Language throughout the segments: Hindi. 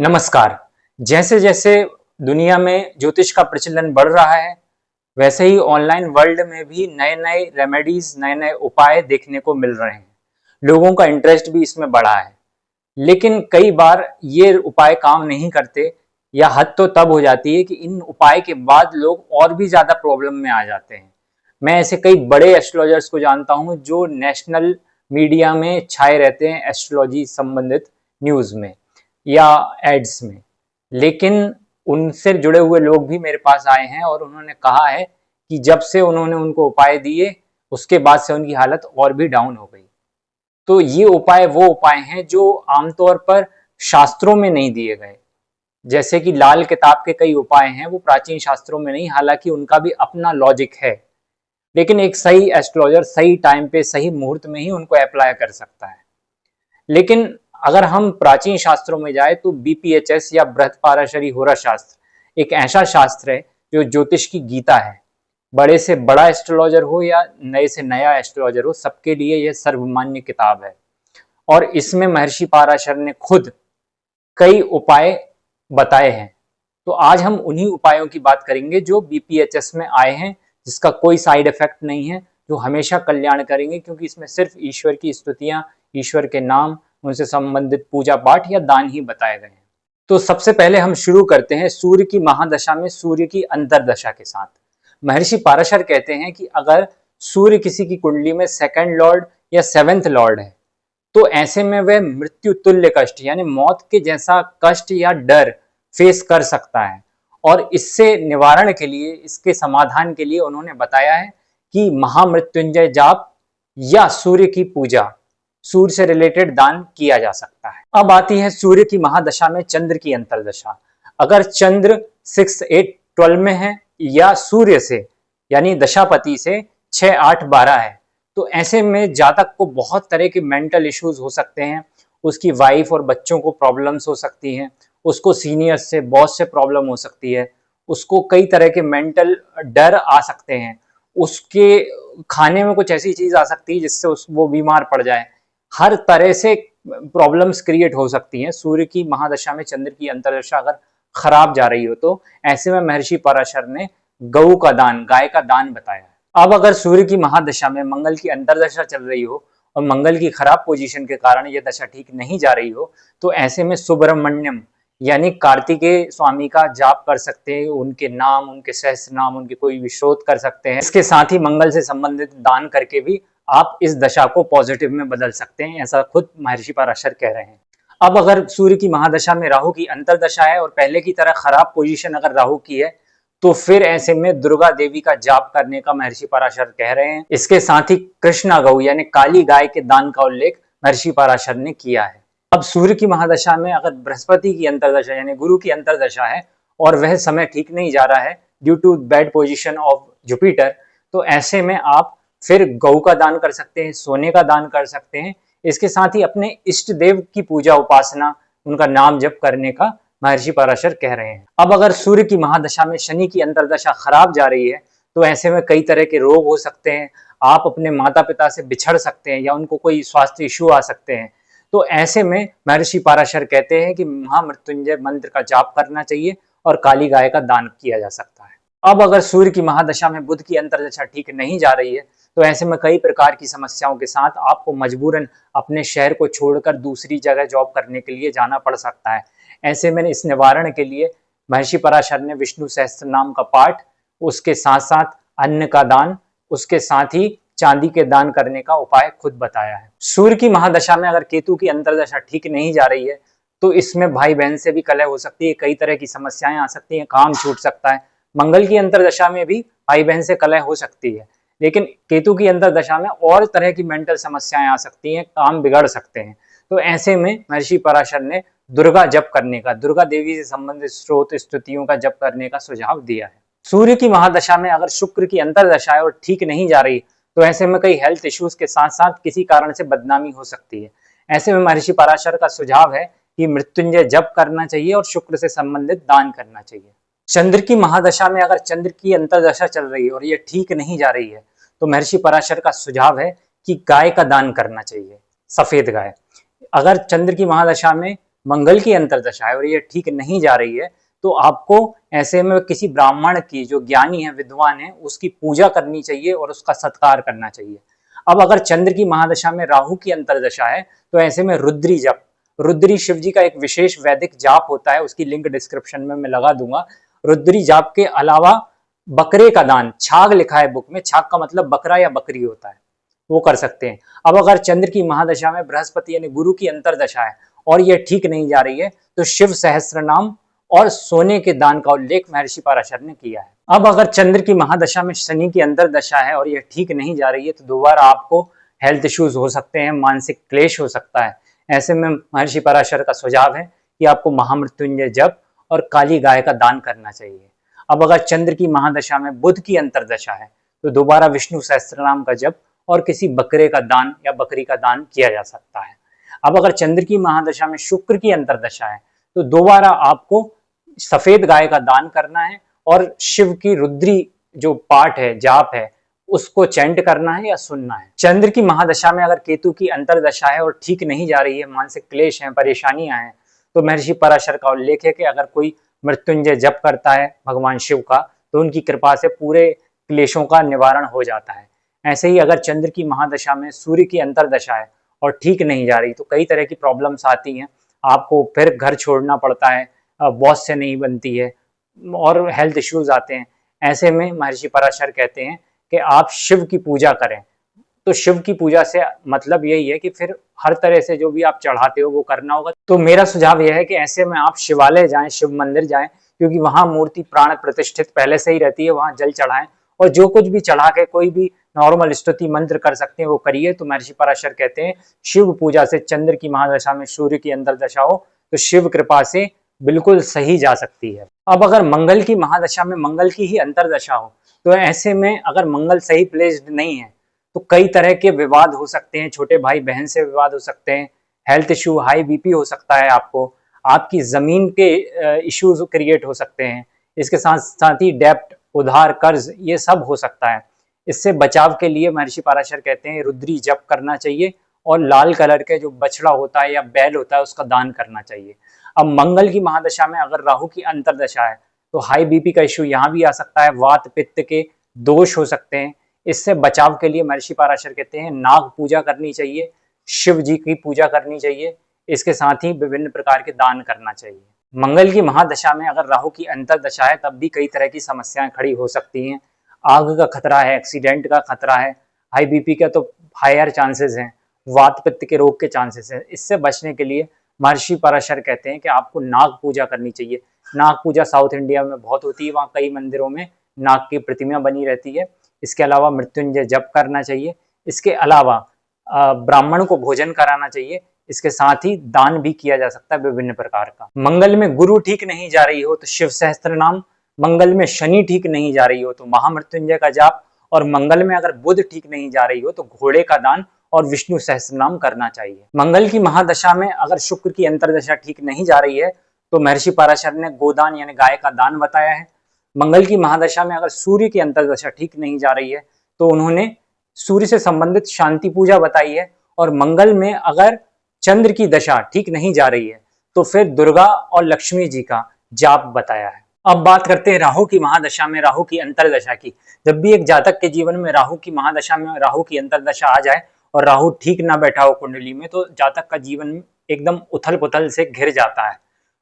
नमस्कार। जैसे जैसे दुनिया में ज्योतिष का प्रचलन बढ़ रहा है, वैसे ही ऑनलाइन वर्ल्ड में भी नए नए रेमेडीज, नए नए उपाय देखने को मिल रहे हैं। लोगों का इंटरेस्ट भी इसमें बढ़ा है, लेकिन कई बार ये उपाय काम नहीं करते, या हद तो तब हो जाती है कि इन उपाय के बाद लोग और भी ज्यादा प्रॉब्लम में आ जाते हैं। मैं ऐसे कई बड़े एस्ट्रोलॉजर्स को जानता हूं जो नेशनल मीडिया में छाए रहते हैं एस्ट्रोलॉजी संबंधित न्यूज में या एड्स में, लेकिन उनसे जुड़े हुए लोग भी मेरे पास आए हैं और उन्होंने कहा है कि जब से उन्होंने उनको उपाय दिए, उसके बाद से उनकी हालत और भी डाउन हो गई। तो ये उपाय वो उपाय हैं जो आमतौर पर शास्त्रों में नहीं दिए गए। जैसे कि लाल किताब के कई उपाय हैं, वो प्राचीन शास्त्रों में नहीं, हालांकि उनका भी अपना लॉजिक है, लेकिन एक सही एस्ट्रोलॉजर सही टाइम पे सही मुहूर्त में ही उनको अप्लाई कर सकता है। लेकिन अगर हम प्राचीन शास्त्रों में जाए तो बीपीएचएस या बृहत्पाराशरी होरा शास्त्र एक ऐसा शास्त्र है जो ज्योतिष की गीता है। बड़े से बड़ा एस्ट्रोलॉजर हो या नए से नया एस्ट्रोलॉजर हो, सबके लिए यह सर्वमान्य किताब है। और इसमें महर्षि पाराशर ने खुद कई उपाय बताए हैं। तो आज हम उन्हीं उपायों की बात करेंगे जो बीपीएचएस में आए हैं, जिसका कोई साइड इफेक्ट नहीं है, जो हमेशा कल्याण करेंगे, क्योंकि इसमें सिर्फ ईश्वर की स्तुतियां, ईश्वर के नाम, उनसे संबंधित पूजा पाठ या दान ही बताए गए हैं। तो सबसे पहले हम शुरू करते हैं सूर्य की महादशा में सूर्य की अंतरदशा के साथ। महर्षि पाराशर कहते हैं कि अगर सूर्य किसी की कुंडली में सेकंड लॉर्ड या सेवेंथ लॉर्ड है, तो ऐसे में वह मृत्यु तुल्य कष्ट यानी मौत के जैसा कष्ट या डर फेस कर सकता है। और इससे निवारण के लिए, इसके समाधान के लिए उन्होंने बताया है कि महामृत्युंजय जाप या सूर्य की पूजा, सूर्य से रिलेटेड दान किया जा सकता है। अब आती है सूर्य की महादशा में चंद्र की अंतरदशा। अगर चंद्र 6, 8, 12 में है या सूर्य से यानी दशापति से 6, 8, 12 है, तो ऐसे में जातक को बहुत तरह के मेंटल इश्यूज हो सकते हैं। उसकी वाइफ और बच्चों को प्रॉब्लम्स हो सकती हैं, उसको सीनियर्स से, बॉस से प्रॉब्लम हो सकती है, उसको कई तरह के मेंटल डर आ सकते हैं, उसके खाने में कुछ ऐसी चीज आ सकती है जिससे वो बीमार पड़ जाए। हर तरह से प्रॉब्लम्स क्रिएट हो सकती हैं सूर्य की महादशा में चंद्र की अंतरदशा अगर खराब जा रही हो तो। ऐसे में महर्षि पराशर ने गऊ का दान, गाय का दान बताया है। अब अगर सूर्य की महादशा में मंगल की अंतरदशा चल रही हो और मंगल की खराब पोजीशन के कारण यह दशा ठीक नहीं जा रही हो, तो ऐसे में सुब्रमण्यम यानी कार्तिकेय स्वामी का जाप कर सकते हैं। उनके नाम, उनके सहस्त्र नाम, उनके कोई भी शोध कर सकते हैं। इसके साथ ही मंगल से संबंधित दान करके भी आप इस दशा को पॉजिटिव में बदल सकते हैं, ऐसा खुद महर्षि पराशर कह रहे हैं। अब अगर सूर्य की महादशा में राहु की अंतरदशा है और पहले की तरह खराब पोजीशन अगर राहु की है, तो फिर ऐसे में दुर्गा देवी का जाप करने का महर्षि पराशर कह रहे हैं। इसके साथ ही कृष्णा गौ यानी काली गाय के दान का उल्लेख महर्षि पराशर ने किया है। अब सूर्य की महादशा में अगर बृहस्पति की अंतरदशा यानी गुरु की अंतरदशा है और वह समय ठीक नहीं जा रहा है due to bad position of Jupiter, तो ऐसे में आप फिर गौ का दान कर सकते हैं, सोने का दान कर सकते हैं। इसके साथ ही अपने इष्ट देव की पूजा उपासना, उनका नाम जप करने का महर्षि पराशर कह रहे हैं। अब अगर सूर्य की महादशा में शनि की अंतरदशा खराब जा रही है, तो ऐसे में कई तरह के रोग हो सकते हैं। आप अपने माता पिता से बिछड़ सकते हैं या उनको कोई स्वास्थ्य इश्यू आ सकते हैं। तो ऐसे में महर्षि पराशर कहते हैं कि महामृत्युंजय मंत्र का जाप करना चाहिए और काली गाय का दान किया जा सकता है। अब अगर सूर्य की महादशा में बुध की अंतरदशा ठीक नहीं जा रही है, तो ऐसे में कई प्रकार की समस्याओं के साथ आपको मजबूरन अपने शहर को छोड़कर दूसरी जगह जॉब करने के लिए जाना पड़ सकता है। ऐसे में इस निवारण के लिए महर्षि पराशर ने विष्णु सहस्त्र नाम का पाठ, उसके साथ साथ अन्न का दान, उसके साथ ही चांदी के दान करने का उपाय खुद बताया है। सूर्य की महादशा में अगर केतु की अंतरदशा ठीक नहीं जा रही है, तो इसमें भाई बहन से भी कलह हो सकती है, कई तरह की समस्याएं आ सकती हैं, काम छूट सकता है। मंगल की अंतरदशा में भी भाई बहन से कलह हो सकती है, लेकिन केतु की अंतरदशा में और तरह की मेंटल समस्याएं आ सकती हैं, काम बिगड़ सकते हैं। तो ऐसे में महर्षि पराशर ने दुर्गा जप करने का, दुर्गा देवी से संबंधित स्रोत स्तुतियों का जप करने का सुझाव दिया है। सूर्य की महादशा में अगर शुक्र की अंतरदशा है और ठीक नहीं जा रही, तो ऐसे में कई हेल्थ इश्यूज के साथ साथ किसी कारण से बदनामी हो सकती है। ऐसे में महर्षि पराशर का सुझाव है कि मृत्युंजय जप करना चाहिए और शुक्र से संबंधित दान करना चाहिए। चंद्र की महादशा में अगर चंद्र की अंतरदशा चल रही है और ये ठीक नहीं जा रही है, तो महर्षि पराशर का सुझाव है कि गाय का दान करना चाहिए, सफेद गाय। अगर चंद्र की महादशा में मंगल की अंतर्दशा है और ये ठीक नहीं जा रही है, तो आपको ऐसे में किसी ब्राह्मण की, जो ज्ञानी है, विद्वान है, उसकी पूजा करनी चाहिए और उसका सत्कार करना चाहिए। अब अगर चंद्र की महादशा में राहु की अंतर्दशा है, तो ऐसे में रुद्री जप, रुद्री शिव जी का एक विशेष वैदिक जाप होता है, उसकी लिंक डिस्क्रिप्शन में मैं लगा दूंगा। रुद्री जाप के अलावा बकरे का दान, छाग लिखा है बुक में, छाग का मतलब बकरा या बकरी होता है, वो कर सकते हैं। अब अगर चंद्र की महादशा में बृहस्पति यानी गुरु की अंतर्दशा है और ये ठीक नहीं जा रही है, तो शिव सहस्त्र नाम और सोने के दान का उल्लेख महर्षि पराशर ने किया है। अब अगर चंद्र की महादशा में शनि की अंतर्दशा है और यह ठीक नहीं जा रही है, तो दोबारा आपको हेल्थ इश्यूज हो सकते हैं, मानसिक क्लेश हो सकता है। ऐसे में महर्षि पराशर का सुझाव है कि आपको महामृत्युंजय जप और काली गाय का दान करना चाहिए। अब अगर चंद्र की महादशा में बुध की अंतर्दशा है, तो दोबारा विष्णु सहस्त्रनाम का जप और किसी बकरे का दान या बकरी का दान किया जा सकता है। अब अगर चंद्र की महादशा में शुक्र की अंतर्दशा है, तो दोबारा आपको सफेद गाय का दान करना है और शिव की रुद्री जो पाठ है, जाप है, उसको चैंट करना है या सुनना है। चंद्र की महादशा में अगर केतु की अंतर्दशा है और ठीक नहीं जा रही है, मानसिक क्लेश है, परेशानियां हैं, तो महर्षि पराशर का उल्लेख है कि अगर कोई मृत्युंजय जप करता है भगवान शिव का, तो उनकी कृपा से पूरे क्लेशों का निवारण हो जाता है। ऐसे ही अगर चंद्र की महादशा में सूर्य की अंतर्दशा है और ठीक नहीं जा रही, तो कई तरह की प्रॉब्लम्स आती हैं, आपको फिर घर छोड़ना पड़ता है, बॉस से नहीं बनती है और हेल्थ इश्यूज आते हैं। ऐसे में महर्षि पराशर कहते हैं कि आप शिव की पूजा करें। तो शिव की पूजा से मतलब यही है कि फिर हर तरह से जो भी आप चढ़ाते हो वो करना होगा। तो मेरा सुझाव यह है कि ऐसे में आप शिवालय जाएं, शिव मंदिर जाएं, क्योंकि वहां मूर्ति प्राण प्रतिष्ठित पहले से ही रहती है, वहां जल चढ़ाएं और जो कुछ भी चढ़ा के कोई भी नॉर्मल स्तुति मंत्र कर सकते हैं वो करिए। तो महर्षि पराशर कहते हैं शिव पूजा से चंद्र की महादशा में सूर्य की अंतर्दशा हो तो शिव कृपा से बिल्कुल सही जा सकती है। अब अगर मंगल की महादशा में मंगल की ही अंतर्दशा हो, तो ऐसे में अगर मंगल सही प्लेस्ड नहीं है, तो कई तरह के विवाद हो सकते हैं, छोटे भाई बहन से विवाद हो सकते हैं, हेल्थ इशू, हाई बीपी हो सकता है, आपकी जमीन के इश्यूज क्रिएट हो सकते हैं। इसके साथ साथ ही डेप्ट, उधार, कर्ज, ये सब हो सकता है। इससे बचाव के लिए महर्षि पराशर कहते हैं रुद्री जप करना चाहिए और लाल कलर के जो बछड़ा होता है या बैल होता है उसका दान करना चाहिए। अब मंगल की महादशा में अगर राहु की अंतर्दशा है, तो हाई बीपी का इश्यू यहाँ भी आ सकता है, वात पित्त के दोष हो सकते हैं। इससे बचाव के लिए महर्षि पराशर कहते हैं नाग पूजा करनी चाहिए, शिव जी की पूजा करनी चाहिए, इसके साथ ही विभिन्न प्रकार के दान करना चाहिए। मंगल की महादशा में अगर राहु की अंतर्दशा है, तब भी कई तरह की समस्याएं खड़ी हो सकती हैं। आग का खतरा है, एक्सीडेंट का खतरा है, हाई बीपी का तो हायर चांसेस हैं, वात पित्त के रोग के चांसेस हैं। इससे बचने के लिए महर्षि पराशर कहते हैं कि आपको नाग पूजा करनी चाहिए। नाग पूजा साउथ इंडिया में बहुत होती है, वहाँ कई मंदिरों में नाग की प्रतिमा बनी रहती है। इसके अलावा मृत्युंजय जप करना चाहिए। इसके अलावा ब्राह्मण को भोजन कराना चाहिए। इसके साथ ही दान भी किया जा सकता है विभिन्न प्रकार का। मंगल में गुरु ठीक नहीं जा रही हो तो शिव सहस्त्र नाम, मंगल में शनि ठीक नहीं जा रही हो तो महामृत्युंजय का जाप, और मंगल में अगर बुध ठीक नहीं जा रही हो तो घोड़े का दान और विष्णु सहस्त्र नाम करना चाहिए। मंगल की महादशा में अगर शुक्र की अंतर्दशा ठीक नहीं जा रही है, तो महर्षि पराशर ने गोदान यानी गाय का दान बताया है। मंगल की महादशा में अगर सूर्य की अंतर्दशा ठीक नहीं जा रही है, तो उन्होंने सूर्य से संबंधित शांति पूजा बताई है। और मंगल में अगर चंद्र की दशा ठीक नहीं जा रही है, तो फिर दुर्गा और लक्ष्मी जी का जाप बताया है। अब बात करते हैं राहु की महादशा में राहु की अंतर्दशा की। जब भी एक जातक के जीवन में राहु की महादशा में राहु की अंतर्दशा आ जाए और राहु ठीक ना बैठा हो कुंडली में, तो जातक का जीवन एकदम उथल पुथल से घिर जाता है।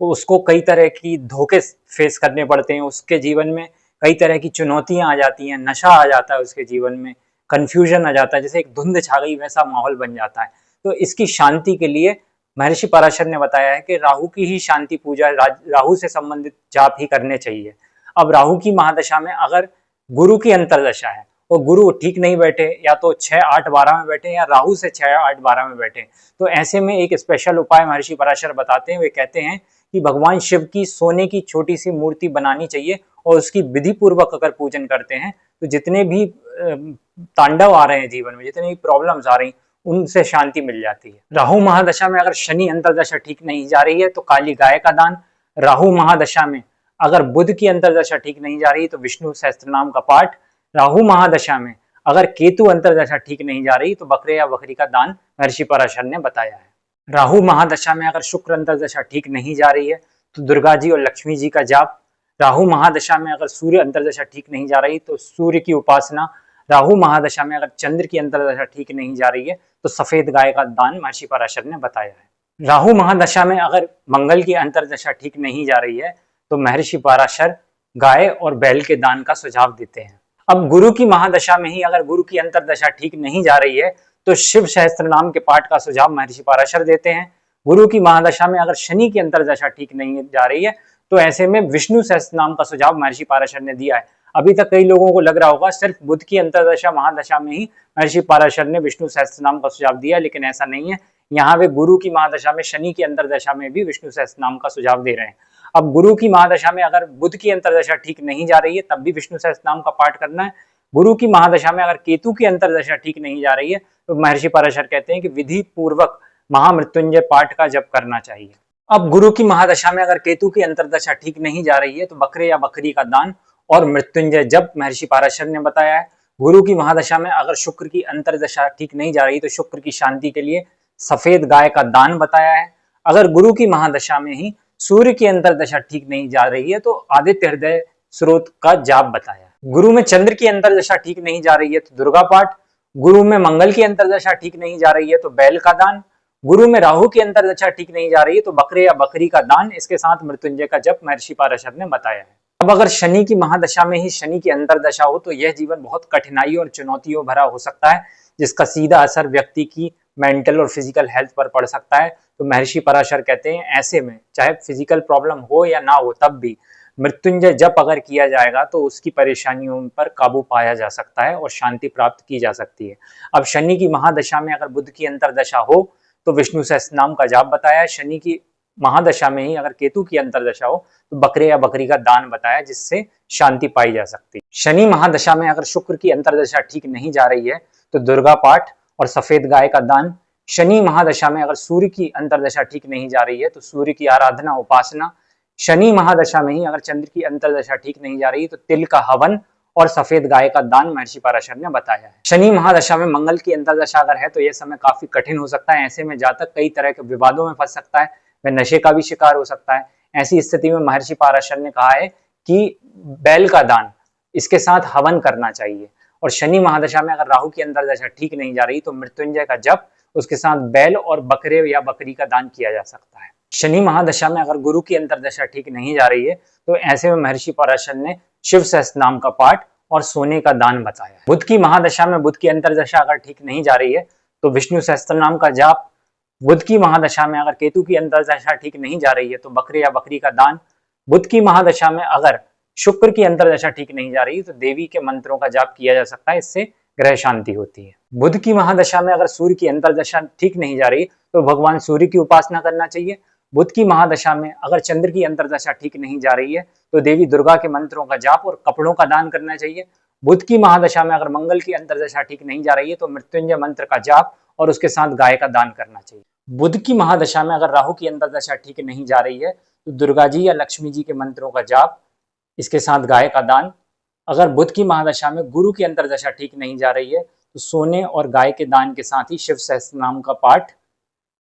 उसको कई तरह की धोखे फेस करने पड़ते हैं, उसके जीवन में कई तरह की चुनौतियां आ जाती हैं, नशा आ जाता है उसके जीवन में, कंफ्यूजन आ जाता है, जैसे एक धुंध छा गई वैसा माहौल बन जाता है। तो इसकी शांति के लिए महर्षि पराशर ने बताया है कि राहु की ही शांति पूजा, राहु से संबंधित जाप ही करने चाहिए। अब राहु की महादशा में अगर गुरु की अंतर्दशा है और गुरु ठीक नहीं बैठे, या तो 6, 8, 12 में बैठे या राहु से 6, 8, 12 में बैठे, तो ऐसे में एक स्पेशल उपाय महर्षि पराशर बताते हैं। वे कहते हैं कि भगवान शिव की सोने की छोटी सी मूर्ति बनानी चाहिए और उसकी विधि पूर्वक अगर पूजन करते हैं, तो जितने भी तांडव आ रहे हैं जीवन में, जितनी भी प्रॉब्लम्स आ रही, उनसे शांति मिल जाती है। राहु महादशा में अगर शनि अंतर्दशा ठीक नहीं जा रही है, तो काली गाय का दान। राहु महादशा में अगर बुध की अंतर्दशा ठीक नहीं जा रही, तो विष्णु सहस्त्रनाम का पाठ। राहु महादशा में अगर केतु अंतर्दशा ठीक नहीं जा रही, तो बकरे या बकरी का दान महर्षि पराशर ने बताया है। राहु महादशा में अगर शुक्र अंतर्दशा ठीक नहीं जा रही है तो दुर्गा जी और लक्ष्मी जी का जाप। राहु महादशा में अगर सूर्य अंतर्दशा ठीक नहीं जा रही तो सूर्य की उपासना। राहु महादशा में अगर चंद्र की अंतर्दशा ठीक नहीं जा रही है तो सफेद गाय का दान महर्षि पराशर ने बताया है। राहु महादशा में अगर मंगल की अंतर्दशा ठीक नहीं जा रही है तो महर्षि पराशर गाय और बैल के दान का सुझाव देते हैं। अब गुरु की महादशा में ही अगर गुरु की अंतर्दशा ठीक नहीं जा रही है तो शिव सहस्त्र नाम के पाठ का सुझाव महर्षि पराशर देते हैं। गुरु की महादशा में अगर शनि की अंतर्दशा ठीक नहीं जा रही है तो ऐसे में विष्णु सहस्त्र नाम का सुझाव महर्षि पराशर ने दिया है। अभी तक कई लोगों को लग रहा होगा सिर्फ बुध की अंतर्दशा महादशा में ही महर्षि पराशर ने विष्णु सहस्त्र नाम का सुझाव दिया, लेकिन ऐसा नहीं है। यहाँ वे गुरु की महादशा में, शनि की अंतर्दशा में भी विष्णु सहस्त्र नाम का सुझाव दे रहे हैं। अब गुरु की महादशा में अगर बुध की अंतर्दशा ठीक नहीं जा रही है तब भी विष्णु सहस्त्र नाम का पाठ करना है। गुरु की महादशा में अगर केतु की अंतर्दशा ठीक नहीं जा रही है तो महर्षि पराशर कहते हैं कि विधि पूर्वक महामृत्युंजय पाठ का जप करना चाहिए। अब गुरु की महादशा में अगर केतु की अंतर्दशा ठीक नहीं जा रही है तो बकरे या बकरी का दान और मृत्युंजय जप महर्षि पराशर ने बताया है। गुरु की महादशा में अगर शुक्र की अंतर्दशा ठीक नहीं जा रही तो शुक्र की शांति के लिए सफेद गाय का दान बताया है। अगर गुरु की महादशा में ही सूर्य की अंतर्दशा ठीक नहीं जा रही है तो आदित्य हृदय स्रोत का जाप बताया। गुरु में चंद्र की अंतर्दशा ठीक नहीं जा रही है तो दुर्गा पाठ। गुरु में मंगल की अंतर्दशा ठीक नहीं जा रही है तो बैल का दान। गुरु में राहु की अंतर्दशा ठीक नहीं जा रही है तो बकरे या बकरी का दान, इसके साथ मृत्युंजय का जप महर्षि पराशर ने बताया है। अब अगर शनि की महादशा में ही शनि की अंतर्दशा हो तो यह जीवन बहुत कठिनाइयों और चुनौतियों भरा हो सकता है, जिसका सीधा असर व्यक्ति की मेंटल और फिजिकल हेल्थ पर पड़ सकता है। तो महर्षि पराशर कहते हैं ऐसे में चाहे फिजिकल प्रॉब्लम हो या ना हो तब भी मृत्युंजय जप अगर किया जाएगा तो उसकी परेशानियों पर काबू पाया जा सकता है और शांति प्राप्त की जा सकती है। अब शनि की महादशा में अगर बुध की अंतर्दशा हो तो विष्णु सहस्त्र नाम का जाप बताया। शनि की महादशा में ही अगर केतु की अंतर्दशा हो तो बकरे या बकरी का दान बताया, जिससे शांति पाई जा सकती है। शनि महादशा में अगर शुक्र की अंतर्दशा ठीक नहीं जा रही है तो दुर्गा पाठ और सफेद गाय का दान। शनि महादशा में अगर सूर्य की अंतर्दशा ठीक नहीं जा रही है तो सूर्य की आराधना उपासना। शनि महादशा में ही अगर चंद्र की अंतर्दशा ठीक नहीं जा रही तो तिल का हवन और सफेद गाय का दान महर्षि पराशर ने बताया है। शनि महादशा में मंगल की अंतर्दशा अगर है तो यह समय काफी कठिन हो सकता है। ऐसे में जातक कई तरह के विवादों में फंस सकता है, वह नशे का भी शिकार हो सकता है। ऐसी स्थिति में महर्षि पराशर ने कहा है कि बैल का दान, इसके साथ हवन करना चाहिए। और शनि महादशा में अगर राहु की अंतर्दशा ठीक नहीं जा रही तो मृत्युंजय का जप, उसके साथ बैल और बकरे या बकरी का दान किया जा सकता है। शनि महादशा में अगर गुरु की अंतर्दशा ठीक नहीं जा रही है तो ऐसे में महर्षि पराशर ने शिव सहस्त्र नाम का पाठ और सोने का दान बताया। बुध की महादशा में बुध की अंतर्दशा अगर ठीक नहीं जा रही है तो विष्णु सहस्त्र नाम का जाप। बुध की महादशा में अगर केतु की अंतर्दशा ठीक नहीं जा रही है तो बकरे या बकरी का दान। बुध की महादशा में अगर शुक्र की अंतर्दशा ठीक नहीं जा रही तो देवी के मंत्रों का जाप किया जा सकता है, इससे ग्रह शांति होती है। बुध की महादशा में अगर सूर्य की अंतर्दशा ठीक नहीं जा रही तो भगवान सूर्य की उपासना करना चाहिए। बुध की महादशा में अगर चंद्र की अंतर्दशा ठीक नहीं जा रही है तो देवी दुर्गा के मंत्रों का जाप और कपड़ों का दान करना चाहिए। बुध की महादशा में अगर मंगल की अंतर्दशा ठीक नहीं जा रही है तो मृत्युंजय मंत्र का जाप और उसके साथ गाय का दान करना चाहिए। बुध की महादशा में अगर राहु की अंतर्दशा ठीक नहीं जा रही है तो दुर्गा जी या लक्ष्मी जी के मंत्रों का जाप, इसके साथ गाय का दान। अगर बुध की महादशा में गुरु की अंतर्दशा ठीक नहीं जा रही है तो सोने और गाय के दान के साथ ही शिव सहस्त्र नाम का पाठ।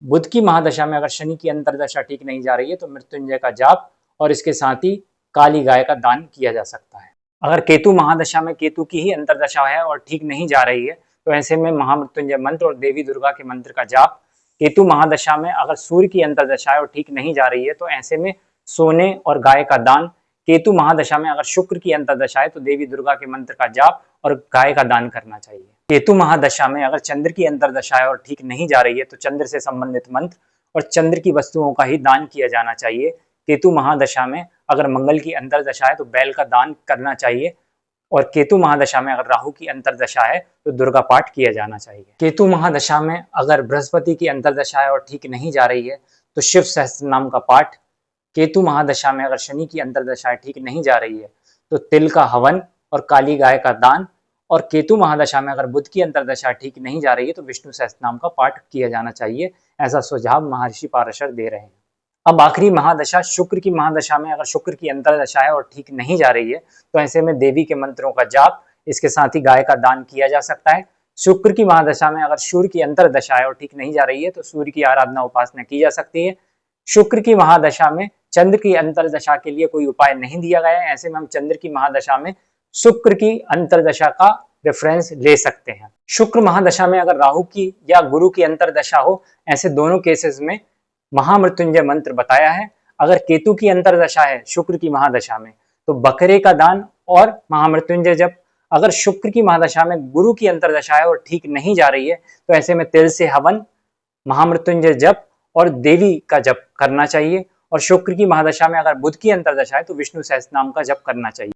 बुध की महादशा में अगर शनि की अंतर्दशा ठीक नहीं जा रही है तो मृत्युंजय का जाप और इसके साथ ही काली गाय का दान किया जा सकता है। अगर केतु महादशा में केतु की ही अंतर्दशा है और ठीक नहीं जा रही है तो ऐसे में महामृत्युंजय मंत्र और देवी दुर्गा के मंत्र का जाप। केतु महादशा में अगर सूर्य की अंतर्दशा है और ठीक नहीं जा रही है तो ऐसे में सोने और गाय का दान। केतु महादशा में अगर शुक्र की अंतर्दशा है तो देवी दुर्गा के मंत्र का जाप और गाय का दान करना चाहिए। केतु महादशा में अगर चंद्र की अंतर्दशा है और ठीक नहीं जा रही है तो चंद्र से संबंधित मंत्र और चंद्र की वस्तुओं का ही दान किया जाना चाहिए। केतु महादशा में अगर मंगल की अंतर्दशा है तो बैल का दान करना चाहिए। और केतु महादशा में अगर राहु की अंतर्दशा है तो दुर्गा पाठ किया जाना चाहिए। केतु महादशा में अगर बृहस्पति की अंतर्दशा है और ठीक नहीं जा रही है तो शिव सहस्त्र नाम का पाठ। केतु महादशा में अगर शनि की अंतर्दशा ठीक नहीं जा रही है तो तिल का हवन और काली गाय का दान। और केतु महादशा में अगर बुध की अंतर्दशा ठीक नहीं जा रही है तो विष्णु सहस्त्र नाम का पाठ किया जाना चाहिए, ऐसा सुझाव महर्षि पराशर दे रहे हैं। अब आखिरी महादशा शुक्र की महादशा में अगर शुक्र की अंतर्दशा है और ठीक नहीं जा रही है तो ऐसे में देवी के मंत्रों का जाप, इसके साथ ही गाय का दान किया जा सकता है। शुक्र की महादशा में अगर सूर्य की अंतर्दशा है और ठीक नहीं जा रही है तो सूर्य की आराधना उपासना की जा सकती है। शुक्र की महादशा में चंद्र की अंतर्दशा के लिए कोई उपाय नहीं दिया गया है, ऐसे में हम चंद्र की महादशा में शुक्र की अंतर्दशा का रेफरेंस ले सकते हैं। शुक्र महादशा में अगर राहु की या गुरु की अंतर्दशा हो, ऐसे दोनों केसेस में महामृत्युंजय मंत्र बताया है। अगर केतु की अंतर्दशा है शुक्र की महादशा में तो बकरे का दान और महामृत्युंजय जप। अगर शुक्र की महादशा में गुरु की अंतर्दशा है और ठीक नहीं जा रही है तो ऐसे में तिल से हवन, महामृत्युंजय जप और देवी का जप करना चाहिए। और शुक्र की महादशा में अगर बुध की अंतर्दशा है तो विष्णु सहस्त्रनाम का जप करना चाहिए।